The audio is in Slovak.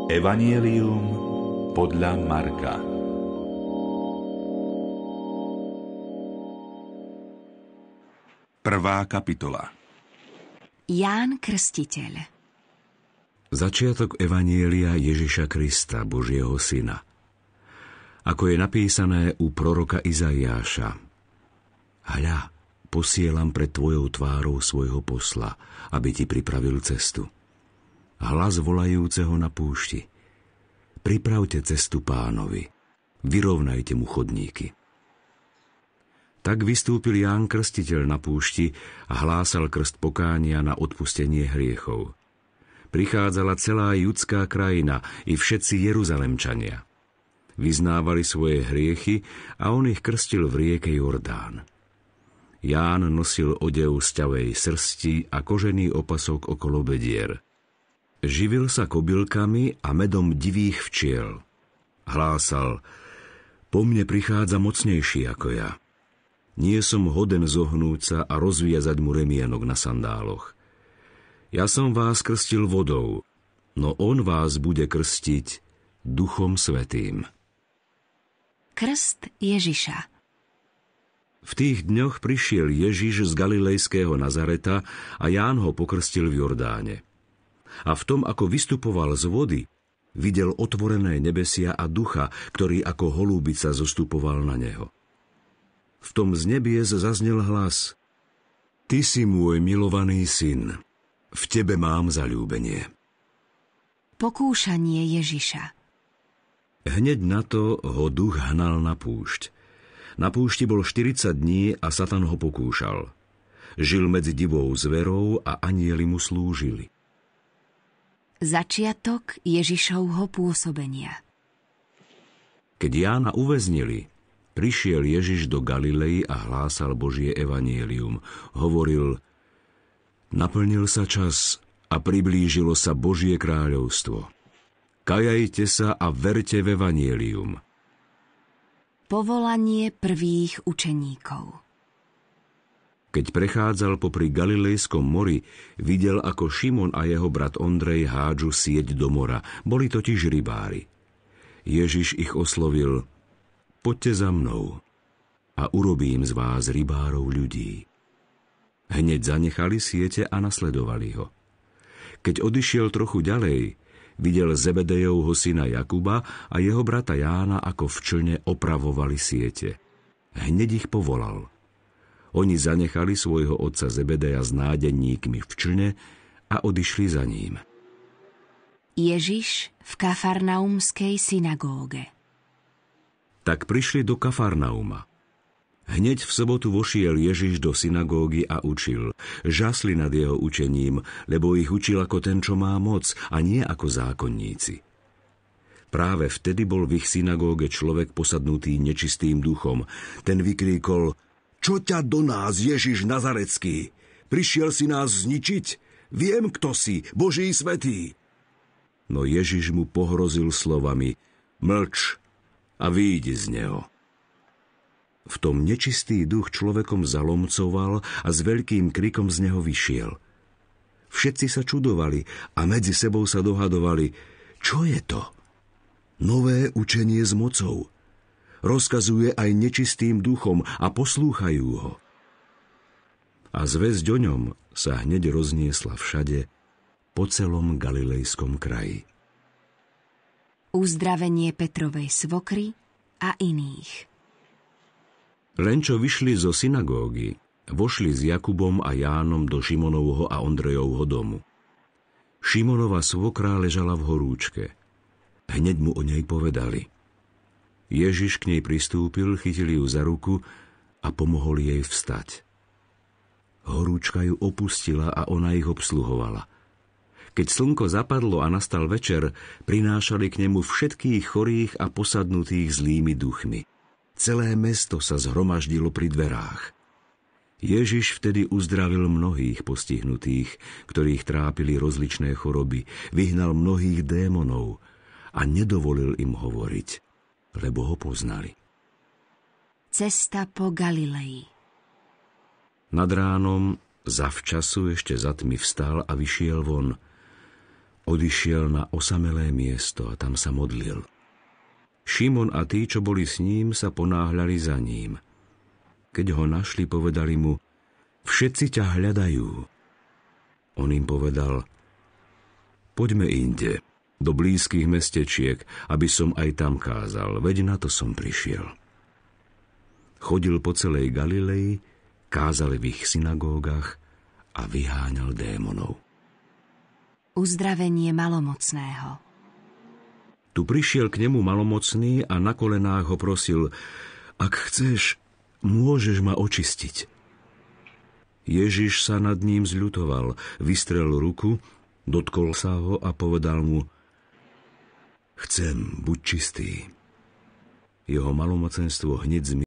Evanjelium podľa Marka. Prvá kapitola. Ján Krstiteľ. Začiatok evanjelia Ježiša Krista, Božieho syna. Ako je napísané u proroka Izaiáša: Hľa, posielam pred tvojou tvárou svojho posla, aby ti pripravil cestu. Hlas volajúceho na púšti: Pripravte cestu Pánovi, vyrovnajte mu chodníky. Tak vystúpil Ján Krstiteľ na púšti a hlásal krst pokánia na odpustenie hriechov. Prichádzala celá judská krajina i všetci Jeruzalemčania. Vyznávali svoje hriechy a on ich krstil v rieke Jordán. Ján nosil odev z ťavej srsti a kožený opasok okolo bedier. Živil sa kobylkami a medom divých včiel. Hlásal: Po mne prichádza mocnejší ako ja. Nie som hoden zohnúť sa a rozviazať mu remienok na sandáloch. Ja som vás krstil vodou, no on vás bude krstiť Duchom Svätým. Krst Ježiša. V tých dňoch prišiel Ježiš z galilejského Nazareta a Ján ho pokrstil v Jordáne. A v tom, ako vystupoval z vody, videl otvorené nebesia a ducha, ktorý ako holúbica zostupoval na neho. V tom z nebies zaznel hlas: Ty si môj milovaný syn, v tebe mám zaľúbenie. Pokúšanie Ježiša. Hneď na to ho duch hnal na púšť. Na púšti bol 40 dní a Satan ho pokúšal. Žil medzi divou zverou a anjeli mu slúžili. Začiatok Ježišovho pôsobenia. Keď Jána uväznili, prišiel Ježiš do Galilei a hlásal Božie evanjelium. Hovoril: Naplnil sa čas a priblížilo sa Božie kráľovstvo. Kajajte sa a verte v evanjelium. Povolanie prvých učeníkov. Keď prechádzal popri Galilejskom mori, videl, ako Šimon a jeho brat Ondrej hádžu sieť do mora. Boli totiž rybári. Ježiš ich oslovil: Poďte za mnou a urobím z vás rybárov ľudí. Hneď zanechali siete a nasledovali ho. Keď odišiel trochu ďalej, videl Zebedejovho syna Jakuba a jeho brata Jána, ako v člne opravovali siete. Hneď ich povolal. Oni zanechali svojho otca Zebedeja s nádeníkmi v člne a odišli za ním. Ježiš v Kafarnaumskej synagóge. Tak prišli do Kafarnauma. Hneď v sobotu vošiel Ježiš do synagógy a učil. Žasli nad jeho učením, lebo ich učil ako ten, čo má moc, a nie ako zákonníci. Práve vtedy bol v ich synagóge človek posadnutý nečistým duchom. Ten vykríkol: Čo ťa do nás, Ježiš Nazarecký? Prišiel si nás zničiť? Viem, kto si, Boží svätý. No Ježiš mu pohrozil slovami: Mlč a vyjdi z neho. V tom nečistý duch človekom zalomcoval a s veľkým krikom z neho vyšiel. Všetci sa čudovali a medzi sebou sa dohadovali: Čo je to? Nové učenie s mocou. Rozkazuje aj nečistým duchom a poslúchajú ho. A zvesť o ňom sa hneď rozniesla všade, po celom galilejskom kraji. Uzdravenie Petrovej svokry a iných. Len čo vyšli zo synagógy, vošli s Jakubom a Jánom do Šimonovho a Ondrejovho domu. Šimonova svokra ležala v horúčke. Hneď mu o nej povedali. Ježiš k nej pristúpil, chytil ju za ruku a pomohol jej vstať. Horúčka ju opustila a ona ich obsluhovala. Keď slnko zapadlo a nastal večer, prinášali k nemu všetkých chorých a posadnutých zlými duchmi. Celé mesto sa zhromaždilo pri dverách. Ježiš vtedy uzdravil mnohých postihnutých, ktorých trápili rozličné choroby, vyhnal mnohých démonov a nedovolil im hovoriť, lebo ho poznali. Cesta po Galilei. Nad ránom, zavčasu ešte za tmy, vstal a vyšiel von. Odišiel na osamelé miesto a tam sa modlil. Šimon a tí, čo boli s ním, sa ponáhľali za ním. Keď ho našli, povedali mu: Všetci ťa hľadajú. On im povedal: Poďme inde, do blízkych mestečiek, aby som aj tam kázal, veď na to som prišiel. Chodil po celej Galilei, kázal v ich synagógach a vyháňal démonov. Uzdravenie malomocného. Tu prišiel k nemu malomocný a na kolenách ho prosil: Ak chceš, môžeš ma očistiť. Ježiš sa nad ním zľutoval, vystrel ruku, dotkol sa ho a povedal mu: Chcem, buď čistý. Jeho malomocenstvo hneď zmizlo.